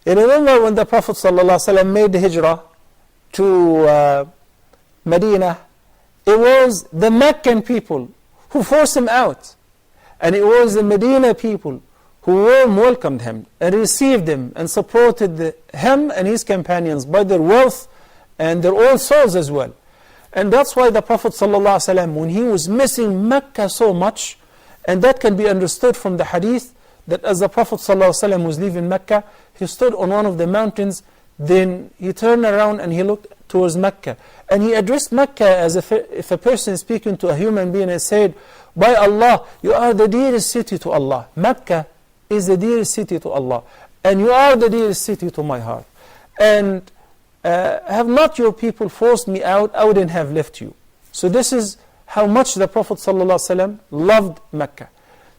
You remember when the Prophet ﷺ made the hijrah to Medina, it was the Meccan people who forced him out. And it was the Medina people who warm welcomed him and received him and supported him and his companions by their wealth and their own souls as well. And that's why the Prophet ﷺ, when he was missing Mecca so much, and that can be understood from the hadith, that as the Prophet ﷺ was leaving Mecca, he stood on one of the mountains, then he turned around and he looked towards Mecca. And he addressed Mecca as if a person speaking to a human being and said, by Allah, you are the dearest city to Allah. Mecca is the dearest city to Allah. And you are the dearest city to my heart. And have not your people forced me out, I wouldn't have left you. So this is how much the Prophet ﷺ loved Mecca.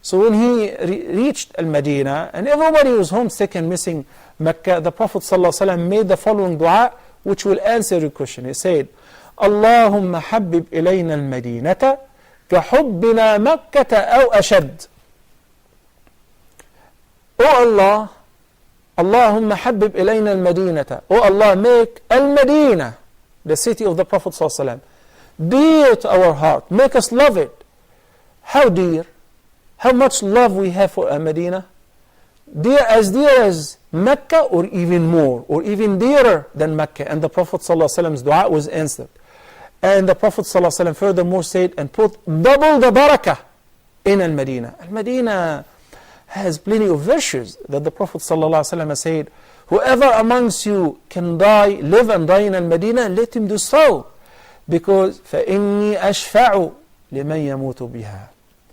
So when he reached Al-Madinah, and everybody was homesick and missing Mecca, the Prophet ﷺ made the following dua, which will answer your question. He said, Allahumma habbib ilayna al-Madinata kahubbina Makkata aw ashad. O Allah, Allahumma habbib ilayna al-Madinata. O Allah, make Al-Madinah, the city of the Prophet ﷺ, dear to our heart. Make us love it. How dear? How much love we have for Al-Madinah? Dear as Mecca, or even more, or even dearer than Mecca. And the Prophet ﷺ's dua was answered. And the Prophet ﷺ furthermore said, and put double the barakah in Al-Madinah. Al-Madinah has plenty of virtues that the Prophet ﷺ said, whoever amongst you can live and die in Al-Madinah, let him do so. Because فَإِنِّي أَشْفَعُ لِمَنْ يَمُوتُ بِهَا.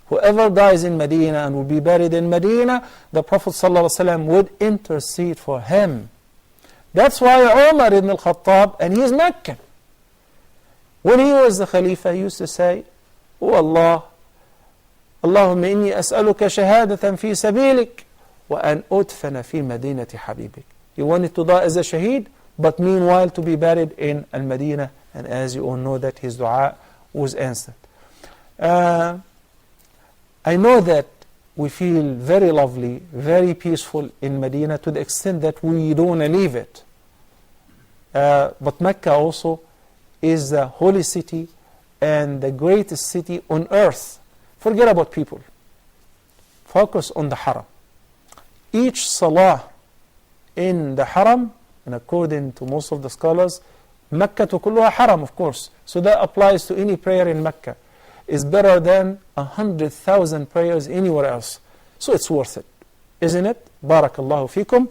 Whoever dies in Medina and will be buried in Medina, the Prophet ﷺ would intercede for him. That's why Umar ibn al-Khattab, and he is Meccan, when he was the Khalifa, he used to say, Oh Allah, Allahumma inni as'aluka shahadatan fi sabilik wa an udfana fi madinati habibik. He wanted to die as a shaheed, but meanwhile to be buried in Al-Madinah. And as you all know that his dua was answered. I know that we feel very lovely, very peaceful in Medina to the extent that we don't want to leave it. But Mecca also is the holy city and the greatest city on earth. Forget about people. Focus on the haram. Each salah in the haram, and according to most of the scholars, Mecca to kulluha haram, of course. So that applies to any prayer in Mecca. Is better than 100,000 prayers anywhere else. So it's worth it, isn't it? Barakallahu fikum.